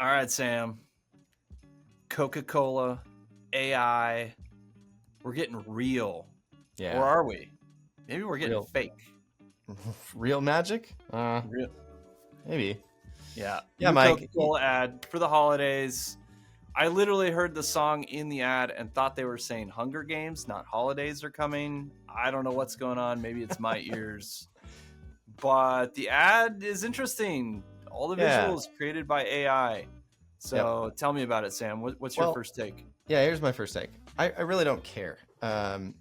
All right, Sam. Coca-Cola AI. We're getting real. Or Yeah, are we? Maybe we're getting real, fake. real magic. Real. Maybe. Yeah. Yeah, New Mike. Coca-Cola ad for the holidays. I literally heard the song in the ad and thought they were saying Hunger Games, not holidays are coming. I don't know what's going on. Maybe it's my ears. But the ad is interesting. All the Yeah. visuals created by AI. Yep. So tell me about it, Sam. What's your Well, first take? yeah. Here's my first take. I really don't care. I've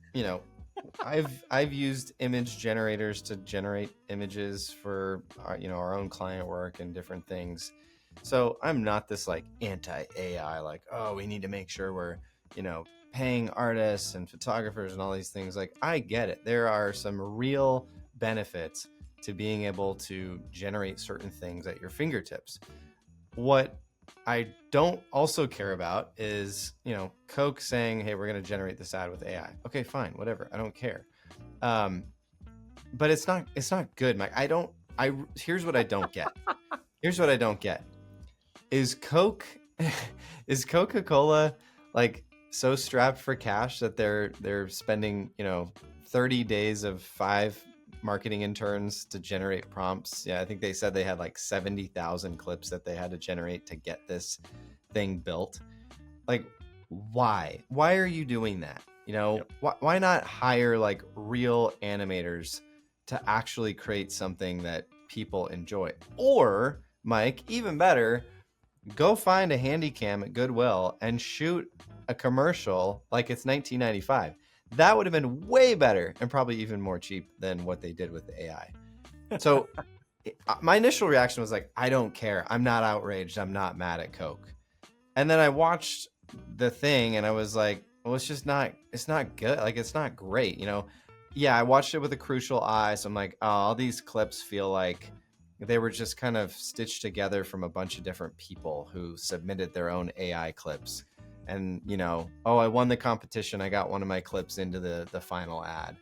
used image generators to generate images for our own client work and different things. So I'm not this like anti AI, like, oh, we need to make sure we're paying artists and photographers and all these things. Like, I get it. There are some real benefits to being able to generate certain things at your fingertips. What I don't also care about is, Coke saying, "Hey, we're going to generate this ad with AI." Okay, fine, whatever. I don't care. Um, but it's not good, Mike. Here's what I don't get. Here's what I don't get. Is is Coca-Cola like so strapped for cash that they're spending, 30 days of 5 marketing interns to generate prompts? Yeah, I think they said they had like 70,000 clips that they had to generate to get this thing built. Like, why? Why are you doing that? Yep. Why not hire like real animators to actually create something that people enjoy? Or, Mike, even better, go find a handy cam at Goodwill and shoot a commercial like it's 1995. That would have been way better and probably even more cheap than what they did with the AI. So my initial reaction was like, I don't care. I'm not outraged. I'm not mad at Coke. And then I watched the thing and I was like, well, it's not good. Like, it's not great. Yeah, I watched it with a crucial eye. So I'm like, oh, all these clips feel like they were just kind of stitched together from a bunch of different people who submitted their own AI clips. And, oh, I won the competition. I got one of my clips into the final ad.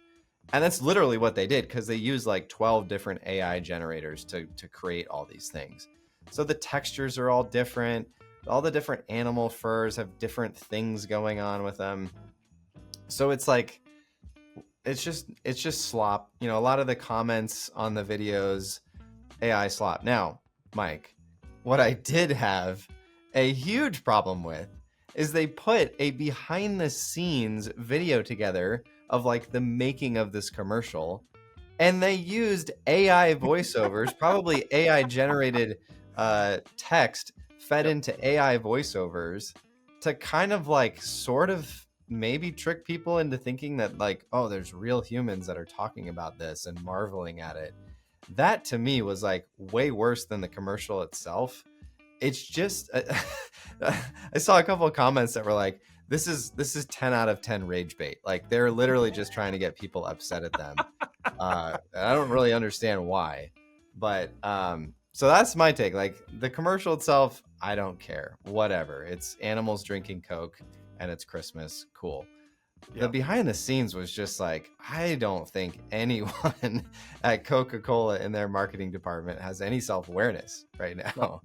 And that's literally what they did, because they used like 12 different AI generators to create all these things. So the textures are all different. All the different animal furs have different things going on with them. So it's like, it's just slop. A lot of the comments on the videos, AI slop. Now, Mike, what I did have a huge problem with is they put a behind the scenes video together of like the making of this commercial, and they used AI voiceovers, probably AI generated text fed Yep. into AI voiceovers to kind of like sort of maybe trick people into thinking that like, oh, there's real humans that are talking about this and marveling at it. That to me was like way worse than the commercial itself. It's just I saw a couple of comments that were like, this is 10 out of 10 rage bait. Like, they're literally just trying to get people upset at them. I don't really understand why, but so that's my take. Like, the commercial itself, I don't care. Whatever. It's animals drinking Coke and it's Christmas. Cool. The Yep. behind the scenes was just like, I don't think anyone at Coca-Cola in their marketing department has any self-awareness right now. No.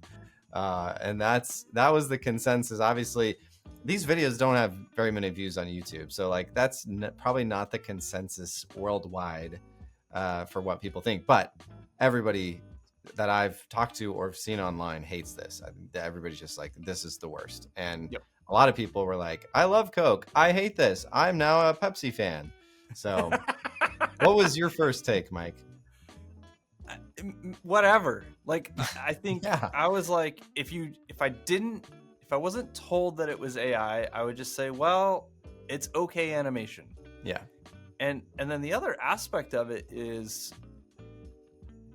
And that was the consensus. Obviously, these videos don't have very many views on YouTube, so like that's probably not the consensus worldwide for what people think. But everybody that I've talked to or seen online hates this. Everybody's just like, this is the worst. And Yep. a lot of people were like, I love Coke. I hate this. I'm now a Pepsi fan. So what was your first take, Mike? Whatever. Like, I think Yeah. I was like, if I wasn't told that it was AI, I would just say, well, it's okay animation. Yeah. And then the other aspect of it is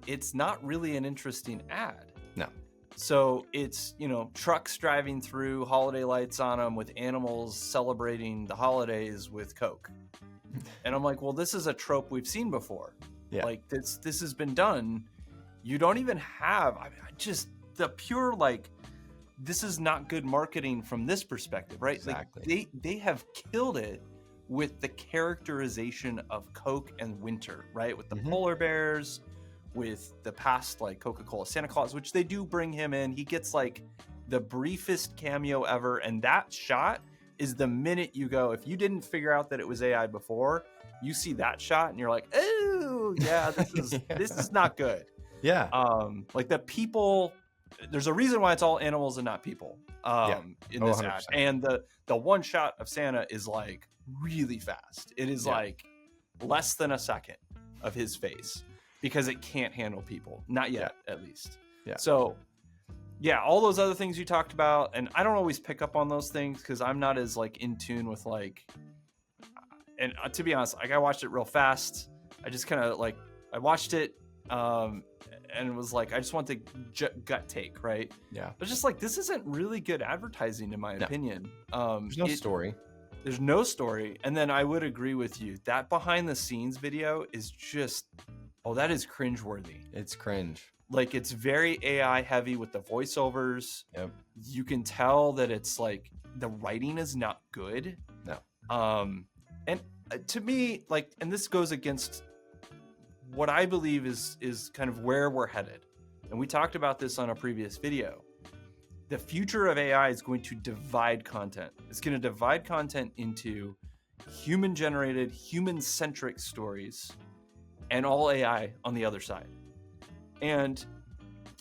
it's not really an interesting ad. No. So it's, trucks driving through, holiday lights on them with animals celebrating the holidays with Coke. And I'm like, well, this is a trope we've seen before. Yeah. Like, this has been done. You don't even have, just the pure, like, this is not good marketing from this perspective, right? Exactly. Like, they have killed it with the characterization of Coke and winter, right? With the polar bears, with the past, like Coca-Cola Santa Claus, which they do bring him in. He gets like the briefest cameo ever. And that shot is the minute you go, if you didn't figure out that it was AI before, you see that shot and you're like, oh yeah, this is not good. Yeah. Like the people, there's a reason why it's all animals and not people in this ad. 100%. And the one shot of Santa is like really fast. It is like less than a second of his face because it can't handle people. Not yet, at least. Yeah. So yeah, all those other things you talked about, and I don't always pick up on those things because I'm not as like in tune with like, and to be honest, like I watched it real fast. I just kind of like, I watched it and it was like, I just want the gut take, right? Yeah. But just like, this isn't really good advertising in my opinion. There's no story. There's no story. And then I would agree with you. That behind the scenes video is just, that is cringeworthy. It's cringe. Like it's very AI heavy with the voiceovers. Yep. You can tell that it's like the writing is not good. No. And to me, like, and this goes against what I believe is kind of where we're headed. And we talked about this on a previous video. The future of AI is going to divide content. It's going to divide content into human-generated, human-centric stories and all AI on the other side. And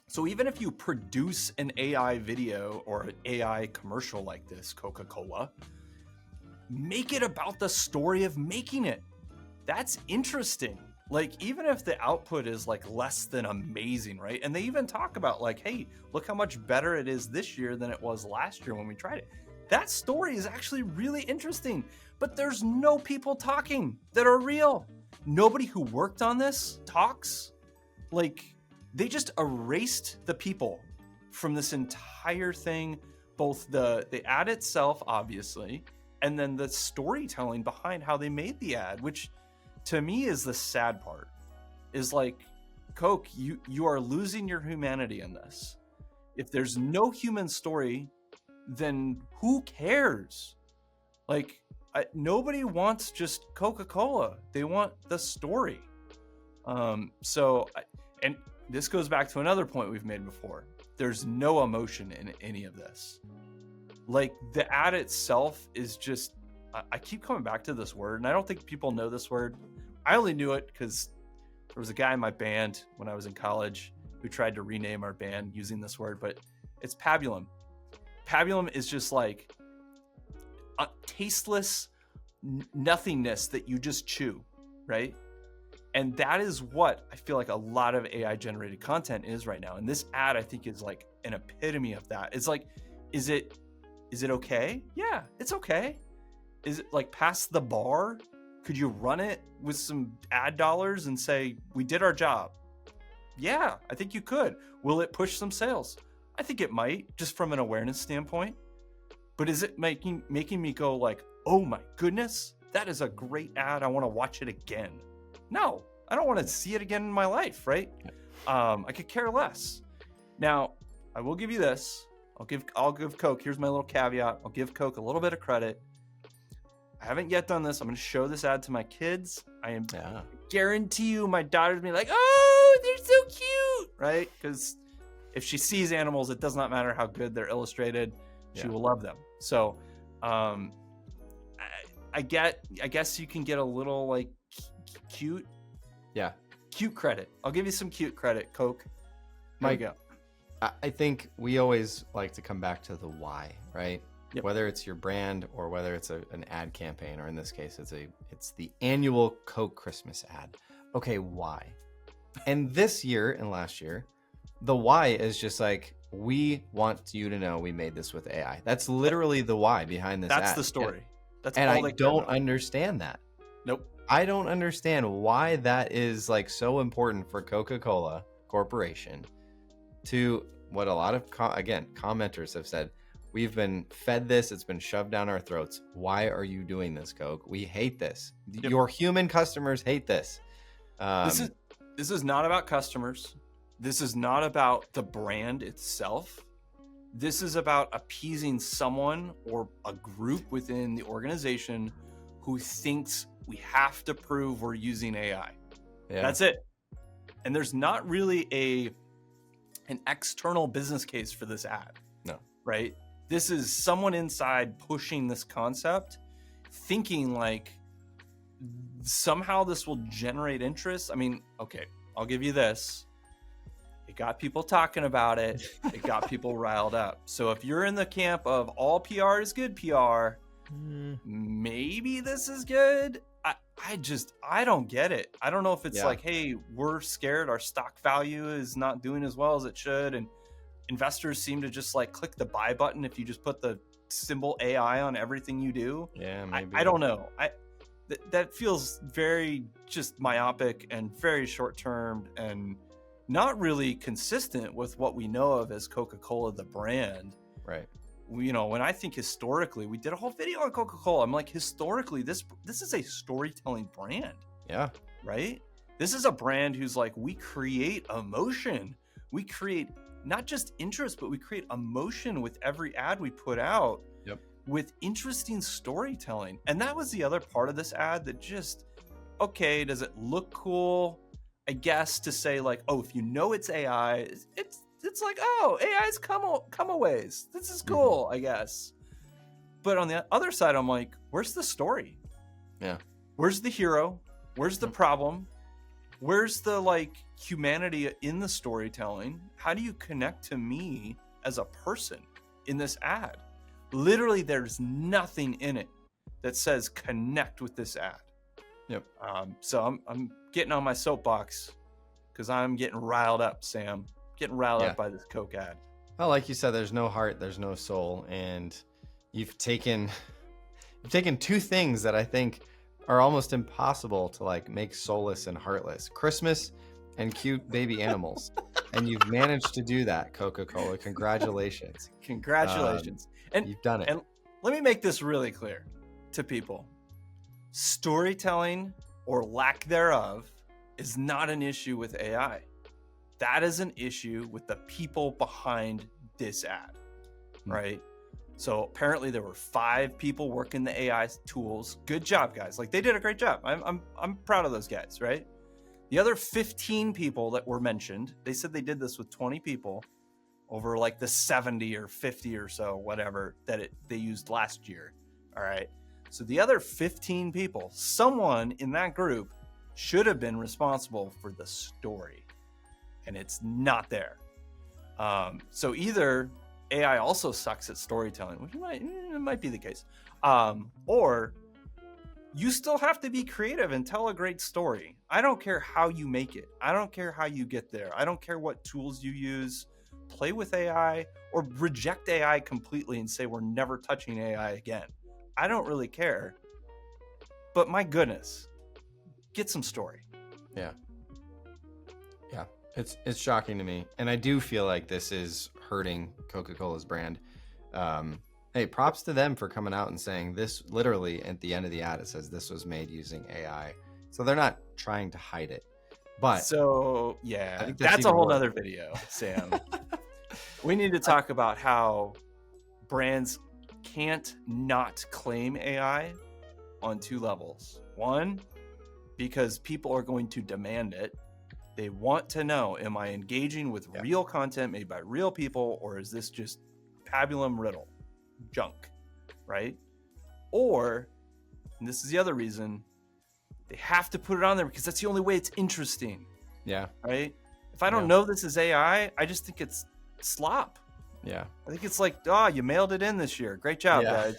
so even if you produce an AI video or an AI commercial like this, Coca-Cola, make it about the story of making it. That's interesting. Like, even if the output is like less than amazing, right? And they even talk about like, hey, look how much better it is this year than it was last year when we tried it. That story is actually really interesting, but there's no people talking that are real. Nobody who worked on this talks. Like, they just erased the people from this entire thing, both the ad itself, obviously, and then the storytelling behind how they made the ad, which to me is the sad part. Is like, Coke, you are losing your humanity in this. If there's no human story, then who cares? Like, nobody wants just Coca-Cola. They want the story. And this goes back to another point we've made before. There's no emotion in any of this. Like, the ad itself is just, I keep coming back to this word, and I don't think people know this word. I only knew it because there was a guy in my band when I was in college who tried to rename our band using this word, but it's pabulum. Pabulum is just like a tasteless nothingness that you just chew, right? And that is what I feel like a lot of AI generated content is right now. And this ad, I think, is like an epitome of that. It's like, is it okay? Yeah, it's okay. Is it like past the bar? Could you run it with some ad dollars and say, we did our job? Yeah, I think you could. Will it push some sales? I think it might, just from an awareness standpoint. But is it making me go like, oh my goodness, that is a great ad. I want to watch it again. No, I don't want to see it again in my life, right? I could care less. Now, I will give you this. I'll give Coke. Here's my little caveat. I'll give Coke a little bit of credit. I haven't yet done this. I'm going to show this ad to my kids. I guarantee you my daughter's going to be like, oh, they're so cute, right? Because if she sees animals, it does not matter how good they're illustrated. She will love them. So I guess you can get a little like cute. Yeah. Cute credit. I'll give you some cute credit, Coke. There you go. I think we always like to come back to the why, right? Yep. Whether it's your brand or whether it's an ad campaign, or in this case, it's the annual Coke Christmas ad. Okay, why? And this year and last year, the why is just like, we want you to know we made this with AI. That's literally the why behind this ad. That's the story. That's and all I don't understand that. Nope. I don't understand why that is like so important for Coca-Cola Corporation to what a lot of commenters have said. We've been fed this. It's been shoved down our throats. Why are you doing this, Coke? We hate this. Yep. Your human customers hate this. This is not about customers. This is not about the brand itself. This is about appeasing someone or a group within the organization who thinks we have to prove we're using AI. Yeah. That's it. And there's not really an external business case for this ad. No. right? This is someone inside pushing this concept, thinking like somehow this will generate interest. I mean, okay, I'll give you this. It got people talking about it. It got people riled up. So if you're in the camp of all PR is good PR, maybe this is good. I don't get it. I don't know if it's like, hey, we're scared our stock value is not doing as well as it should, and investors seem to just like click the buy button if you just put the symbol AI on everything you do. Yeah, maybe. I don't know. That feels very just myopic and very short term and not really consistent with what we know of as Coca-Cola, the brand. Right. You know, when I think historically, we did a whole video on Coca-Cola. I'm like, historically, this is a storytelling brand. Yeah. Right? This is a brand who's like, we create emotion. We create not just interest, but we create emotion with every ad we put out. Yep. With interesting storytelling. And that was the other part of this ad that just, okay, does it look cool? I guess to say like, oh, if you know it's AI, it's like, oh, AI's come a ways. This is cool, I guess. But on the other side, I'm like, where's the story? Yeah. Where's the hero? Where's the problem? Where's the like humanity in the storytelling? How do you connect to me as a person in this ad? Literally, there's nothing in it that says connect with this ad. Yep. So I'm getting on my soapbox because I'm getting riled up, Sam. Getting riled up by this Coke ad. Well, like you said, there's no heart, there's no soul, and you've taken two things that I think are almost impossible to like make soulless and heartless: Christmas and cute baby animals. And you've managed to do that, Coca-Cola. Congratulations. Congratulations. And you've done it. And let me make this really clear to people. Storytelling or lack thereof is not an issue with AI. That is an issue with the people behind this ad, right? So apparently there were 5 people working the AI tools. Good job, guys. Like, they did a great job. I'm proud of those guys, right? The other 15 people that were mentioned, they said they did this with 20 people over like the 70 or 50 or so, whatever, that they used last year. All right. So the other 15 people, someone in that group should have been responsible for the story, and it's not there. So either AI also sucks at storytelling, which might be the case, or you still have to be creative and tell a great story. I don't care how you make it. I don't care how you get there. I don't care what tools you use. Play with AI or reject AI completely and say we're never touching AI again. I don't really care. But my goodness, get some story. Yeah. Yeah. It's shocking to me. And I do feel like this is hurting Coca-Cola's brand. Hey, props to them for coming out and saying this. Literally at the end of the ad, it says this was made using AI. So they're not trying to hide it. But so yeah, I think that's a whole other video, Sam. We need to talk about how brands can't not claim AI on 2 levels. One, because people are going to demand it. They want to know, am I engaging with real content made by real people, or is this just pabulum riddle junk, right? Or, and this is the other reason, they have to put it on there because that's the only way it's interesting. Yeah. Right? If I don't know this is AI, I just think it's slop. Yeah. I think it's like, you mailed it in this year. Great job, guys.